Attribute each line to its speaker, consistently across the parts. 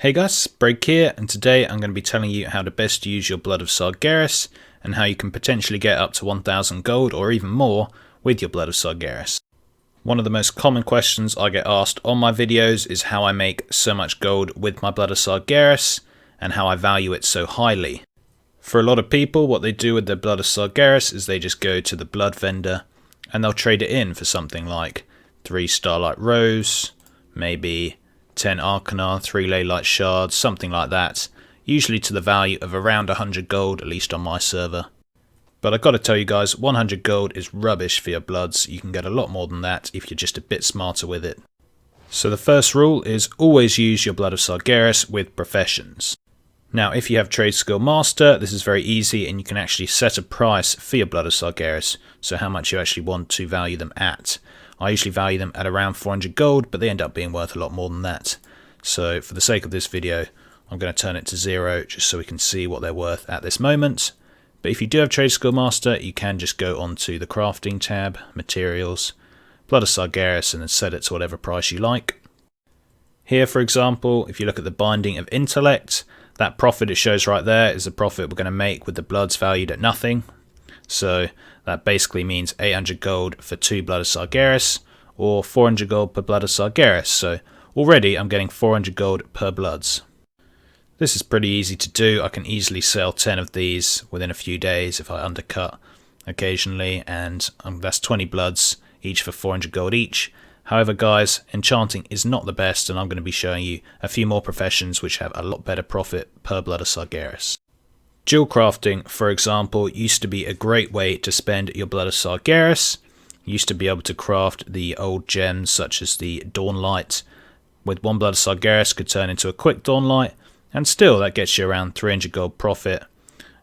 Speaker 1: Hey guys, Break here, and today I'm going to be telling you how to best use your Blood of Sargeras and how you can potentially get up to 1000 gold or even more with your Blood of Sargeras. One of the most common questions I get asked on my videos is how I make so much gold with my Blood of Sargeras and how I value it so highly. For a lot of people, what they do with their Blood of Sargeras is they just go to the blood vendor and they'll trade it in for something like 3 Starlight Rose, maybe 10 Arcana, 3 Leylight Shards, something like that, usually to the value of around 100 gold, at least on my server. But I've got to tell you guys, 100 gold is rubbish for your bloods. You can get a lot more than that if you're just a bit smarter with it. So the first rule is always use your Blood of Sargeras with professions. Now if you have Trade Skill Master, this is very easy and you can actually set a price for your Blood of Sargeras, so how much you actually want to value them at. I usually value them at around 400 gold, but they end up being worth a lot more than that. So for the sake of this video, I'm going to turn it to 0 just so we can see what they're worth at this moment. But if you do have Trade Skill Master, you can just go onto the Crafting tab, Materials, Blood of Sargeras, and then set it to whatever price you like. Here, for example, if you look at the Binding of Intellect, that profit it shows right there is the profit we're going to make with the bloods valued at nothing. So that basically means 800 gold for 2 Blood of Sargeras, or 400 gold per Blood of Sargeras. So already I'm getting 400 gold per bloods. This is pretty easy to do. I can easily sell 10 of these within a few days if I undercut occasionally, and that's 20 bloods, each for 400 gold each. However guys, enchanting is not the best, and I'm going to be showing you a few more professions which have a lot better profit per Blood of Sargeras. Jewelcrafting, for example, used to be a great way to spend your Blood of Sargeras. You used to be able to craft the old gems such as the Dawnlight. With 1 Blood of Sargeras could turn into a quick Dawnlight, and still that gets you around 300 gold profit.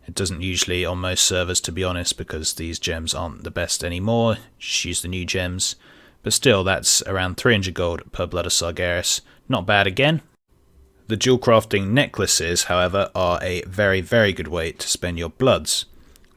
Speaker 1: It doesn't usually on most servers, to be honest, because these gems aren't the best anymore. Just use the new gems. But still, that's around 300 gold per Blood of Sargeras. Not bad again. The Jewelcrafting necklaces, however, are a very, very good way to spend your bloods.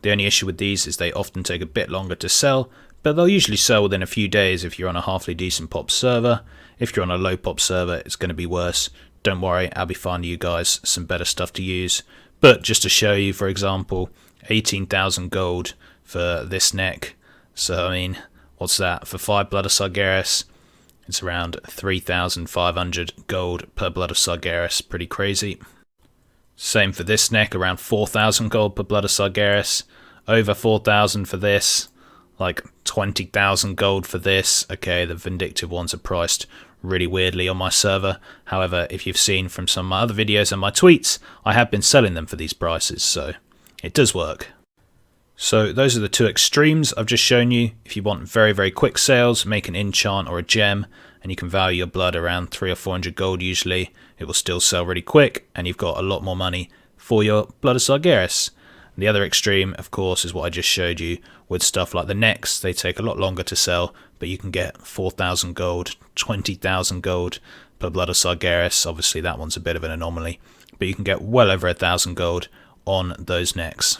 Speaker 1: The only issue with these is they often take a bit longer to sell, but they'll usually sell within a few days if you're on a halfly decent pop server. If you're on a low pop server, it's going to be worse. Don't worry, I'll be finding you guys some better stuff to use. But just to show you, for example, 18,000 gold for this neck. So, I mean, what's that? For 5 Blood of Sargeras, it's around 3,500 gold per Blood of Sargeras. Pretty crazy. Same for this neck, around 4,000 gold per Blood of Sargeras. Over 4,000 for this. Like 20,000 gold for this. Okay, the Vindictive ones are priced really weirdly on my server. However, if you've seen from some of my other videos and my tweets, I have been selling them for these prices, so it does work. So those are the two extremes I've just shown you. If you want very, very quick sales, make an enchant or a gem, and you can value your blood around 300 or 400 gold usually. It will still sell really quick, and you've got a lot more money for your Blood of Sargeras. The other extreme, of course, is what I just showed you with stuff like the necks. They take a lot longer to sell, but you can get 4,000 gold, 20,000 gold per Blood of Sargeras. Obviously, that one's a bit of an anomaly, but you can get well over 1,000 gold on those necks.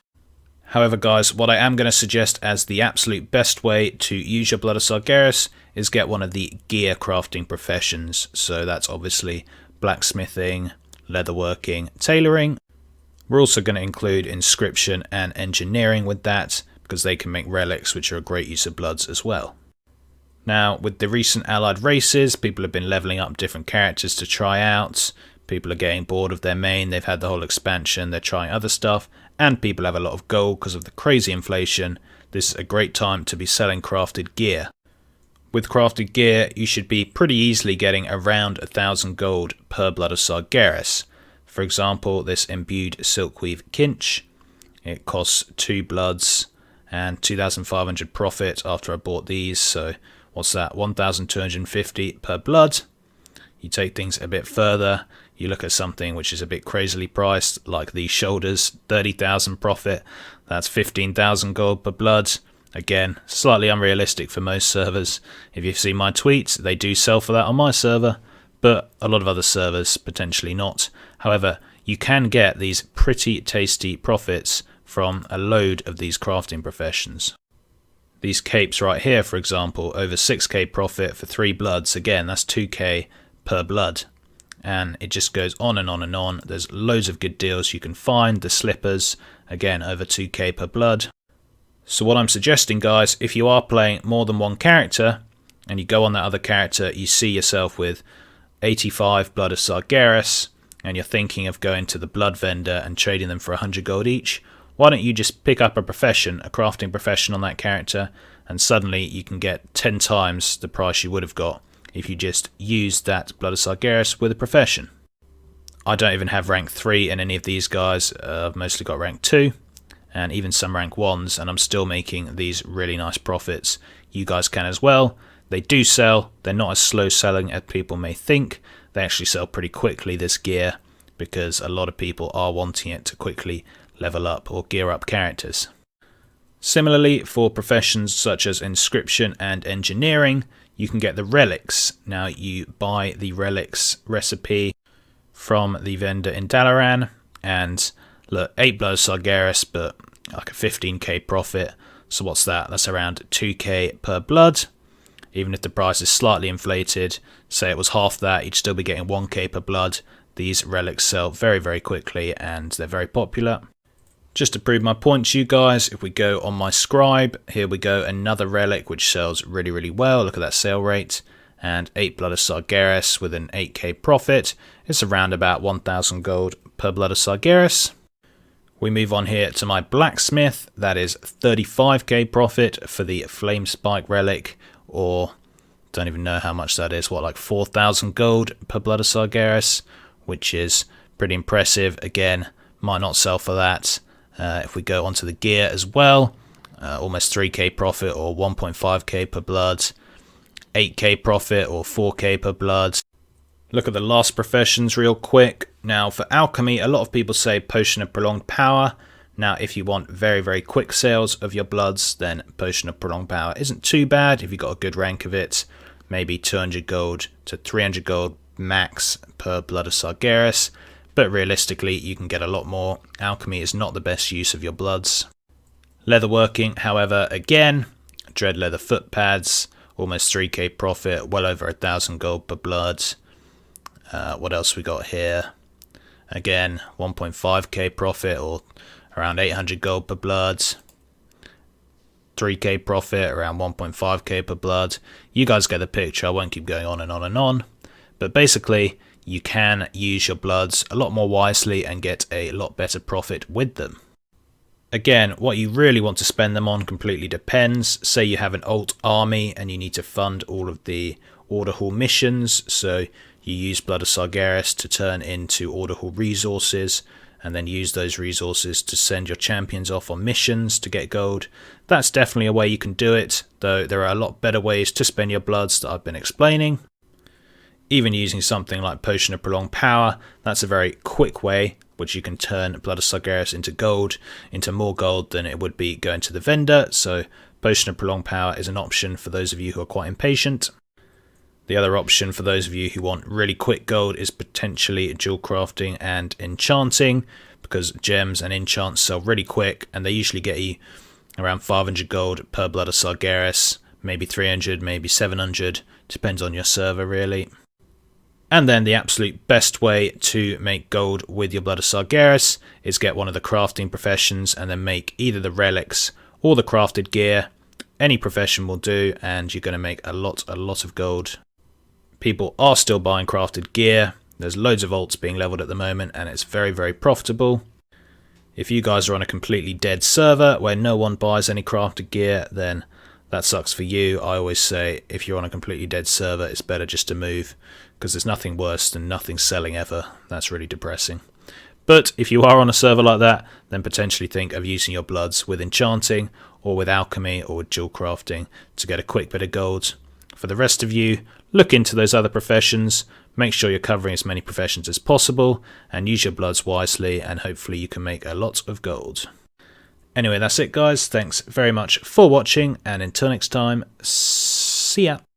Speaker 1: However, guys, what I am going to suggest as the absolute best way to use your Blood of Sargeras is get one of the gear crafting professions. So that's obviously blacksmithing, leatherworking, tailoring. We're also going to include inscription and engineering with that, because they can make relics, which are a great use of bloods as well. Now, with the recent allied races, people have been leveling up different characters to try out. People are getting bored of their main, they've had the whole expansion, they're trying other stuff, and people have a lot of gold because of the crazy inflation. This is a great time to be selling crafted gear. With crafted gear, you should be pretty easily getting around 1,000 gold per Blood of Sargeras. For example, this imbued silkweave kinch, it costs 2 bloods and 2,500 profit after I bought these, so what's that, 1,250 per blood. You take things a bit further, you look at something which is a bit crazily priced, like these shoulders, 30,000 profit, that's 15,000 gold per blood. Again, slightly unrealistic for most servers. If you've seen my tweets, they do sell for that on my server, but a lot of other servers potentially not. However, you can get these pretty tasty profits from a load of these crafting professions. These capes right here, for example, over 6k profit for 3 bloods. Again, that's 2k per blood. and it just goes on and on and on. There's loads of good deals you can find. The slippers, again, over 2k per blood. So what I'm suggesting, guys, if you are playing more than one character and you go on that other character, you see yourself with 85 blood of Sargeras and you're thinking of going to the blood vendor and trading them for 100 gold each, why don't you just pick up a profession, a crafting profession on that character, and suddenly you can get 10 times the price you would have got if you just used that blood of Sargeras with a profession. I don't even have rank 3 in any of these guys. I've mostly got rank 2 and even some rank 1s, and I'm still making these really nice profits. You guys can as well. They do sell. They're not as slow selling as people may think. They actually sell pretty quickly, this gear, because a lot of people are wanting it to quickly level up or gear up characters. Similarly, for professions such as inscription and engineering, you can get the relics. Now, you buy the relics recipe from the vendor in Dalaran, and look, 8 blood of Sargeras, but like a 15k profit. So what's that? That's around 2k per blood. Even if the price is slightly inflated, say it was half that, you'd still be getting 1k per blood. These relics sell very, very quickly and they're very popular. Just to prove my point to you guys, if we go on my scribe, here we go, another relic which sells really, really well. Look at that sale rate. And 8 blood of Sargeras with an 8k profit. It's around about 1000 gold per blood of Sargeras. We move on here to my blacksmith. That is 35k profit for the flame spike relic, or don't even know how much that is. What, like 4000 gold per blood of Sargeras, which is pretty impressive. Again, might not sell for that. If we go onto the gear as well, almost 3k profit or 1.5k per blood, 8k profit or 4k per blood. Look at the last professions real quick. Now for alchemy, a lot of people say potion of prolonged power. Now if you want very, very quick sales of your bloods, then potion of prolonged power isn't too bad if you've got a good rank of it. Maybe 200 gold to 300 gold max per blood of Sargeras. But realistically, you can get a lot more. Alchemy is not the best use of your bloods. Leatherworking, however, again, dread leather foot pads, almost 3k profit, well over 1000 gold per blood. What else we got here? Again, 1.5k profit or around 800 gold per blood. 3k profit, around 1.5k per blood. You guys get the picture. I won't keep going on and on and on. But basically, you can use your bloods a lot more wisely and get a lot better profit with them. Again, what you really want to spend them on completely depends. Say you have an alt army and you need to fund all of the order hall missions, so you use blood of Sargeras to turn into order hall resources and then use those resources to send your champions off on missions to get gold. That's definitely a way you can do it, though there are a lot better ways to spend your bloods that I've been explaining. Even using something like Potion of Prolonged Power, that's a very quick way which you can turn Blood of Sargeras into gold, into more gold than it would be going to the vendor. So Potion of Prolonged Power is an option for those of you who are quite impatient. The other option for those of you who want really quick gold is potentially Jewelcrafting and Enchanting, because gems and enchants sell really quick and they usually get you around 500 gold per Blood of Sargeras, maybe 300, maybe 700, depends on your server really. And then the absolute best way to make gold with your Blood of Sargeras is get one of the crafting professions and then make either the relics or the crafted gear. Any profession will do and you're going to make a lot of gold. People are still buying crafted gear. There's loads of alts being leveled at the moment and it's very, very profitable. If you guys are on a completely dead server where no one buys any crafted gear, then that sucks for you. I always say if you're on a completely dead server, it's better just to move, because there's nothing worse than nothing selling ever. That's really depressing. But if you are on a server like that, then potentially think of using your bloods with enchanting or with alchemy or with Jewelcrafting to get a quick bit of gold. For the rest of you, look into those other professions, make sure you're covering as many professions as possible and use your bloods wisely, and hopefully you can make a lot of gold. Anyway, that's it guys. Thanks very much for watching, and until next time, see ya.